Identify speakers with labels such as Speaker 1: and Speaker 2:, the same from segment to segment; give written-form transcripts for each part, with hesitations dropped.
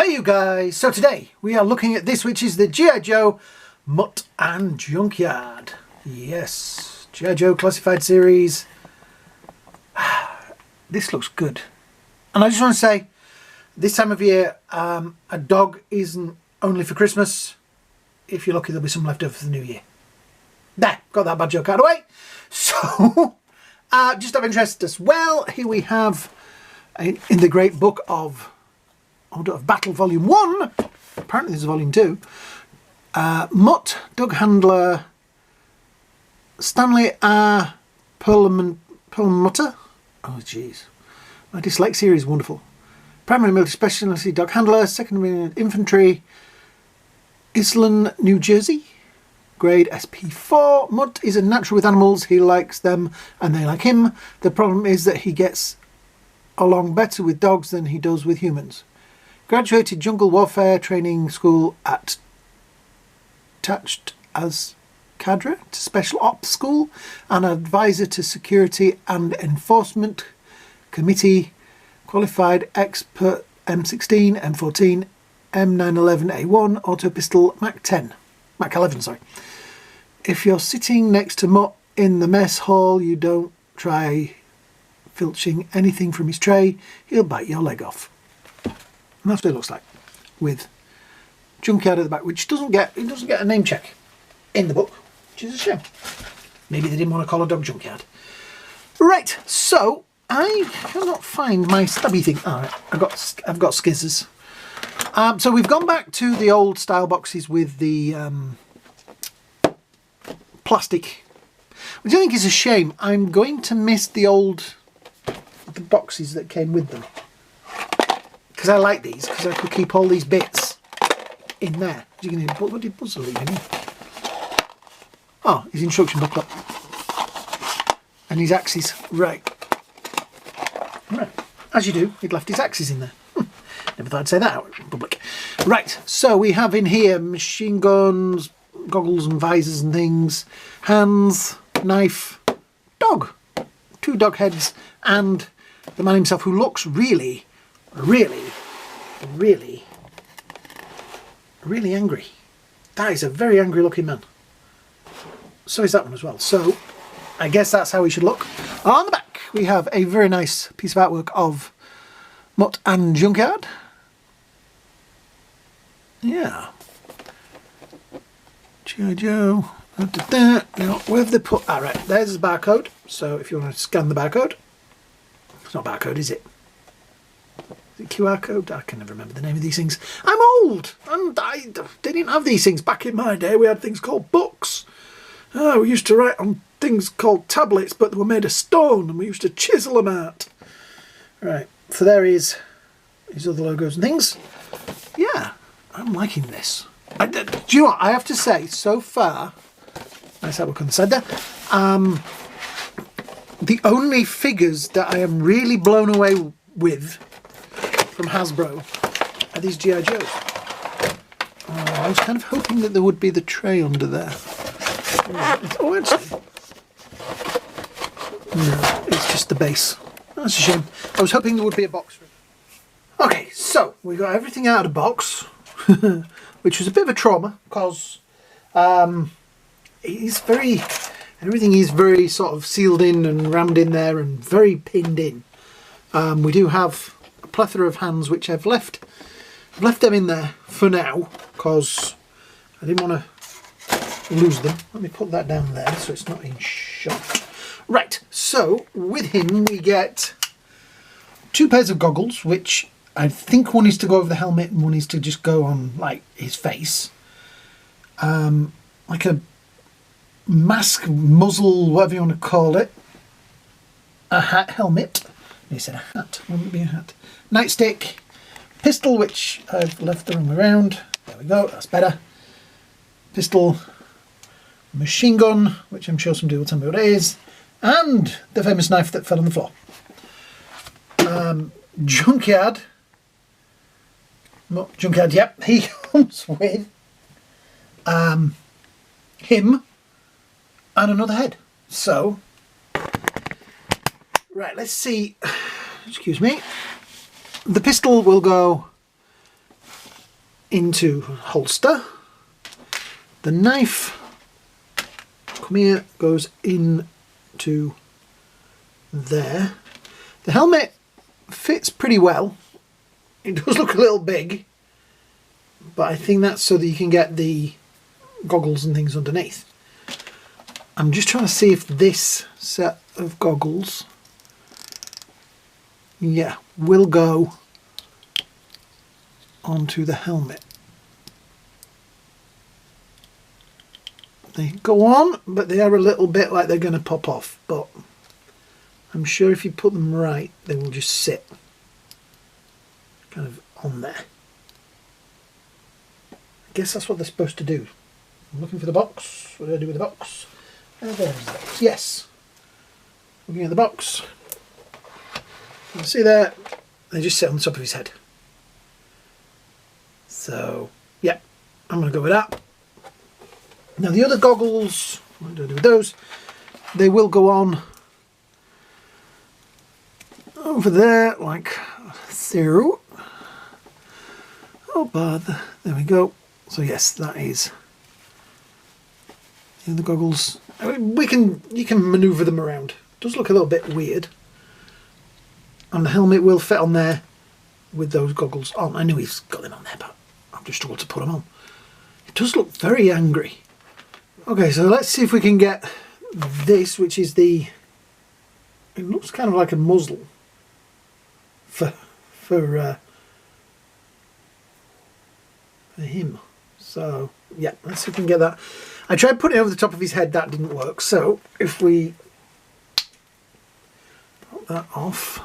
Speaker 1: Hey you guys, so today we are looking at this, which is the G.I Joe Mutt and Junkyard. Yes, G.I Joe classified series. This looks good. And I just want to say, this time of year, a dog isn't only for Christmas. If you're lucky, there'll be some left over for the new year. There, got that bad joke out of the way. So, just of interest as well, here we have, in the great book of Order of Battle Volume 1, apparently there's a Volume 2, Mutt, Dog Handler, Stanley R. Perlmutter. Oh jeez, my dyslexia is wonderful. Primary military specialty dog handler, secondary infantry, Island, New Jersey, grade SP4. Mutt is a natural with animals, he likes them and they like him. The problem is that he gets along better with dogs than he does with humans. Graduated jungle warfare training school attached as cadre to special ops school, and advisor to security and enforcement committee, qualified expert M16, M14, M911A1, auto pistol, Mac 11, sorry. If you're sitting next to Mutt in the mess hall, you don't try filching anything from his tray, he'll bite your leg off. And that's what it looks like, with Junkyard at the back, which doesn't get a name check in the book, which is a shame. Maybe they didn't want to call a dog Junkyard. Right, so I cannot find my stubby thing. All right, I've got skizzers. So we've gone back to the old style boxes with the plastic, which I think is a shame. I'm going to miss the boxes that came with them. Because I like these, because I could keep all these bits in there. What did Buzzer leave in here? Oh, his instruction booklet. And his axes. Right. As you do, he'd left his axes in there. Never thought I'd say that out in public. Right, so we have in here machine guns, goggles and visors and things, hands, knife, dog. 2 dog heads, and the man himself, who looks really angry. That is a very angry looking man. So is that one as well. So I guess that's how he should look. On the back we have a very nice piece of artwork of Mutt and Junkyard. Yeah. G.I Joe. Now, where have they put... Ah, right, there's the barcode. So if you want to scan the barcode. It's not barcode, is it? Is it QR code? I can never remember the name of these things. I'm old, and they didn't have these things. Back in my day, we had things called books. Oh, we used to write on things called tablets, but they were made of stone, and we used to chisel them out. Right, so there is his other logos and things. Yeah, I'm liking this. Do you know what? I have to say, so far, nice artwork on the side there, the only figures that I am really blown away with from Hasbro are these G.I Joes. I was kind of hoping that there would be the tray under there. Oh, actually. No, it's just the base. That's a shame. I was hoping there would be a box for it. Okay, so we got everything out of the box, which was a bit of a trauma, because everything is very sort of sealed in and rammed in there and very pinned in. We do have a plethora of hands which I've left them in there for now because I didn't want to lose them. Let me put that down there so it's not in shot. Right, so with him we get 2 pairs of goggles, which I think one is to go over the helmet and one is to just go on like his face. Like a mask, muzzle, whatever you want to call it. A hat, helmet. He said a hat, wouldn't it be a hat? Nightstick, pistol, which I've left the wrong way around. There we go, that's better. Pistol, machine gun, which I'm sure somebody will tell me what it is, and the famous knife that fell on the floor. Junkyard. Junkyard, yep, he comes with him and another head. So, right, let's see. Excuse me. The pistol will go into holster. The knife, come here, goes into there. The helmet fits pretty well. It does look a little big, but I think that's so that you can get the goggles and things underneath. I'm just trying to see if this set of goggles, yeah, will go onto the helmet. They go on, but they are a little bit like they're going to pop off, but I'm sure if you put them right, they will just sit kind of on there. I guess that's what they're supposed to do. I'm looking for the box. What do I do with the box? There's the box. Yes. Looking at the box. You can see there, they just sit on the top of his head. So, yeah, I'm going to go with that. Now the other goggles, what do I do with those? They will go on over there, like so. Oh, bother. There we go. So yes, that is the goggles. I mean, you can manoeuvre them around. It does look a little bit weird. And the helmet will fit on there with those goggles on. I knew he's got them on there, but I've just struggled to put them on. It does look very angry. Okay, so let's see if we can get this, which is the... It looks kind of like a muzzle for him. So, yeah, let's see if we can get that. I tried putting it over the top of his head, that didn't work. So, if we pop that off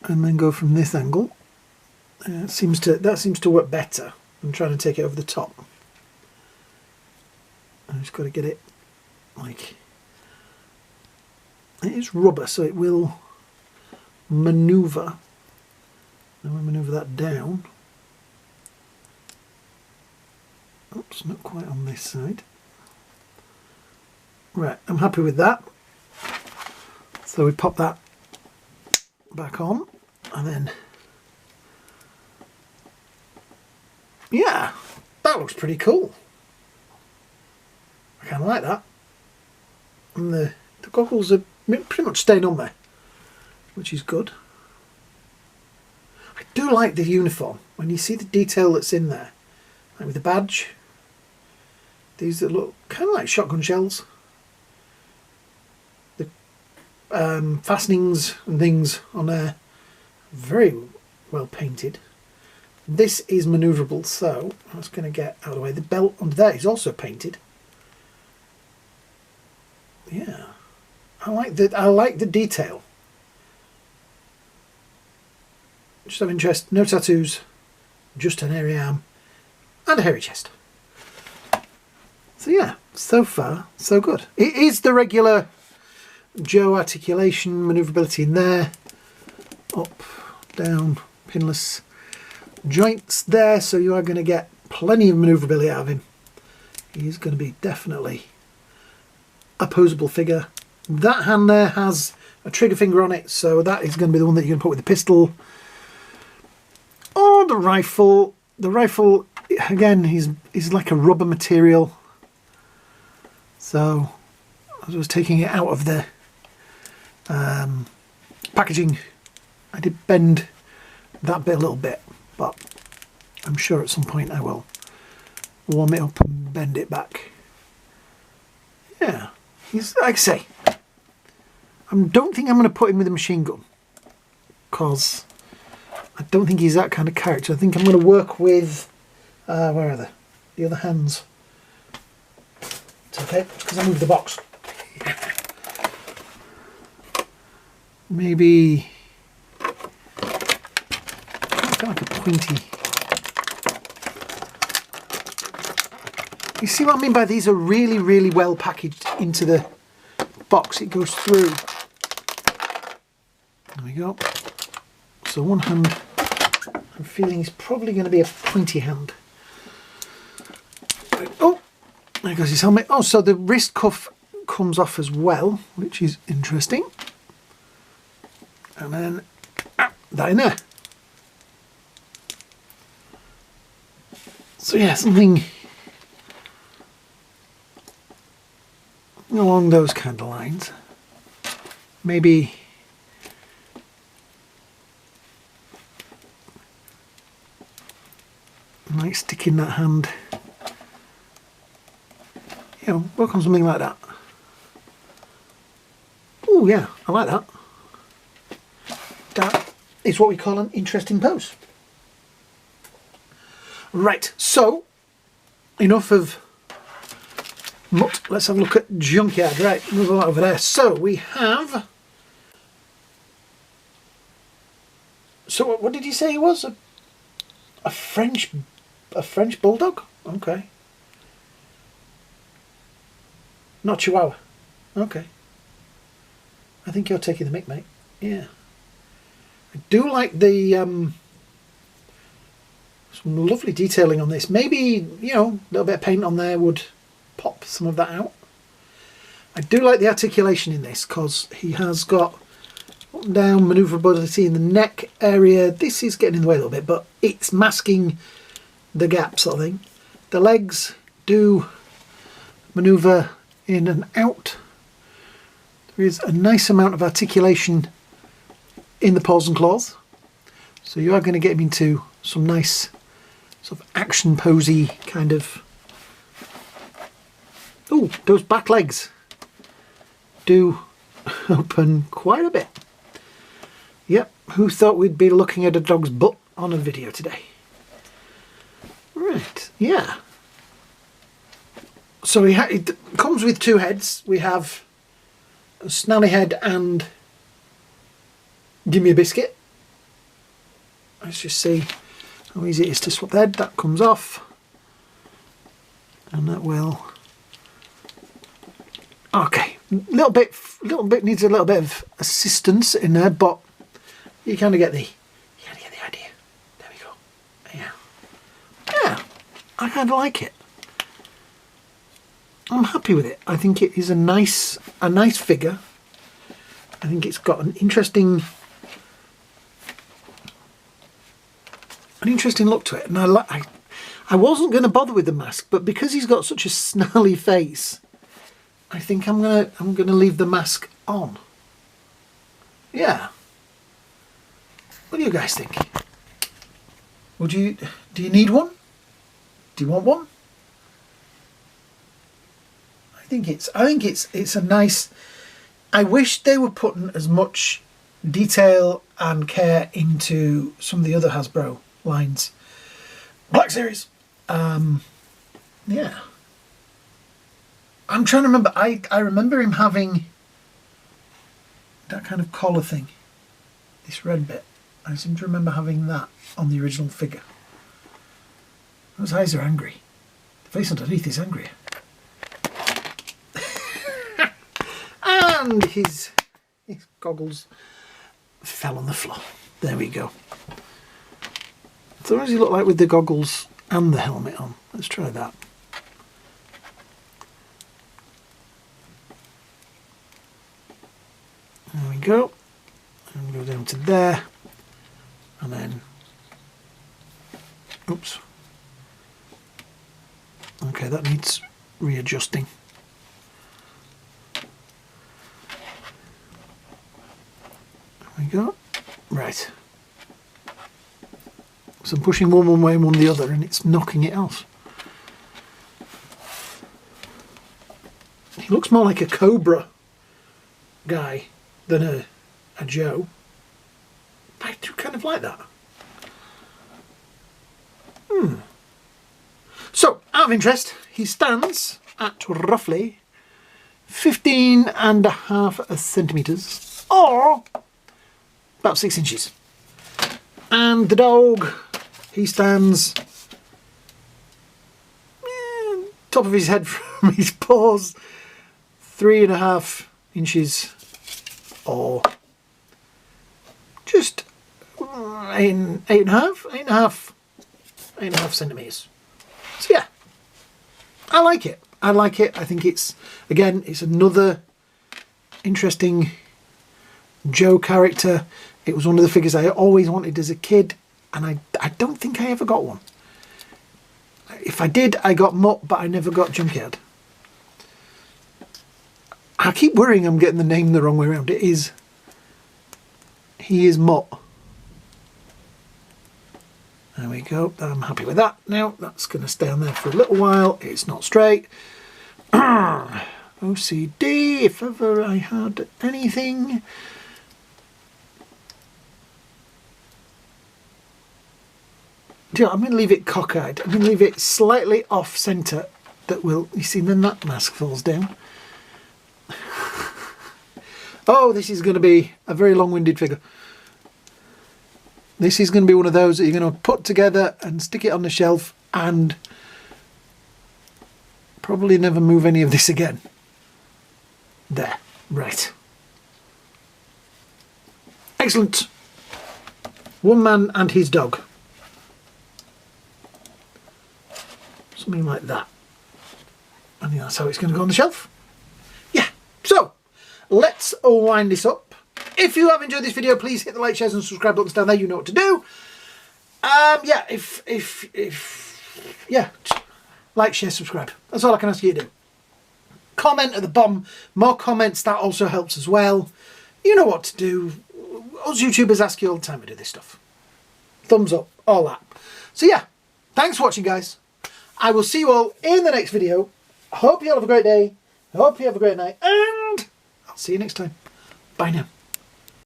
Speaker 1: and then go from this angle, that seems to work better than trying to take it over the top. I just got to get it like... It is rubber, so it will manoeuvre. Then we manoeuvre that down. Oops, not quite on this side. Right, I'm happy with that. So we pop that back on, and then... Yeah, that looks pretty cool. I kind of like that. And the goggles are pretty much staying on there, which is good. I do like the uniform. When you see the detail that's in there, like with the badge, these that look kind of like shotgun shells. The fastenings and things on there, very well painted. This is manoeuvrable, so I'm just going to get out of the way. The belt under there is also painted. Yeah, I like the detail. Just of interest, no tattoos, just an hairy arm and a hairy chest. So yeah, so far so good. It is the regular Joe articulation, manoeuvrability in there, up, down, pinless joints there, so you are going to get plenty of manoeuvrability out of him. He's going to be definitely a posable figure. That hand there has a trigger finger on it, so that is going to be the one that you're going to put with the pistol. Or the rifle. The rifle, again, is like a rubber material. So, as I was taking it out of the packaging, I did bend that bit a little bit, but I'm sure at some point I will warm it up and bend it back. Yeah. He's, like I say, I don't think I'm going to put him with a machine gun, because I don't think he's that kind of character. I think I'm going to work with, where are they? The other hands. It's okay, because I moved the box. Maybe, kind of like a pointy. You see what I mean by these are really, really well packaged into the box. It goes through. There we go. So one hand, I'm feeling is probably going to be a pointy hand. Oh, there goes his helmet. Oh, so the wrist cuff comes off as well, which is interesting. And then that in there. So yeah, something along those kind of lines. Maybe might stick in that hand. You know, work on something like that. Oh yeah, I like that. That is what we call an interesting pose. Right, so enough of Mutt. Let's have a look at Junkyard. Right, move on over there. So we have. So what did you say he was? A French bulldog? Okay. Not Chihuahua. Okay. I think you're taking the mick, mate. Yeah. I do like the some lovely detailing on this. Maybe, you know, a little bit of paint on there would pop some of that out. I do like the articulation in this because he has got up and down manoeuvrability in the neck area. This is getting in the way a little bit, but it's masking the gap sort of thing. The legs do manoeuvre in and out. There is a nice amount of articulation in the paws and claws, so you are going to get him into some nice sort of action posy kind of. Oh, those back legs do open quite a bit. Yep, who thought we'd be looking at a dog's butt on a video today? Right, yeah. So it comes with two heads. We have a snally head and give me a biscuit. Let's just see how easy it is to swap the head. That comes off, and that will. Okay, little bit needs a little bit of assistance in there, but you kind of get the idea. There we go. Yeah, yeah, I kind of like it. I'm happy with it. I think it is a nice figure. I think it's got an interesting look to it, and I wasn't going to bother with the mask, but because he's got such a snarly face, I think I'm gonna leave the mask on. Yeah. What do you guys think? Do you need one? Do you want one? I think it's a nice. I wish they were putting as much detail and care into some of the other Hasbro lines. Black Series. Yeah. I'm trying to remember. I remember him having that kind of collar thing. This red bit. I seem to remember having that on the original figure. Those eyes are angry. The face underneath is angrier. And his goggles fell on the floor. There we go. So what does he look like with the goggles and the helmet on? Let's try that. There we go. And go down to there. And then, oops. Okay, that needs readjusting. There we go. Right. So I'm pushing one way and one the other, and it's knocking it off. He looks more like a Cobra guy than a Joe. I do kind of like that. So, out of interest, he stands at roughly 15.5 centimetres, or about 6 inches. And the dog, he stands top of his head from his paws, 3.5 inches, or just 8.5 centimetres. So yeah, I like it. I like it. I think it's, again, it's another interesting Joe character. It was one of the figures I always wanted as a kid, and I don't think I ever got one. If I did, I got Mutt, but I never got Junkyard. I keep worrying I'm getting the name the wrong way around. He is Mutt. There we go. I'm happy with that now. That's going to stay on there for a little while. It's not straight. OCD, if ever I had anything. I'm going to leave it cockeyed. I'm going to leave it slightly off centre. That will, you see, then that mask falls down. Oh, this is going to be a very long-winded figure. This is going to be one of those that you're going to put together and stick it on the shelf and probably never move any of this again. There, right. Excellent. One man and his dog. Something like that. I think that's how it's going to go on the shelf. Yeah, so let's wind this up. If you have enjoyed this video, please hit the like, shares and subscribe buttons down there. You know what to do. Yeah, yeah, like, share, subscribe. That's all I can ask you to do. Comment at the bottom. More comments, that also helps as well. You know what to do. Us YouTubers ask you all the time to do this stuff. Thumbs up, all that. So yeah, thanks for watching, guys. I will see you all in the next video. I hope you all have a great day. I hope you have a great night. And I'll see you next time. Bye now.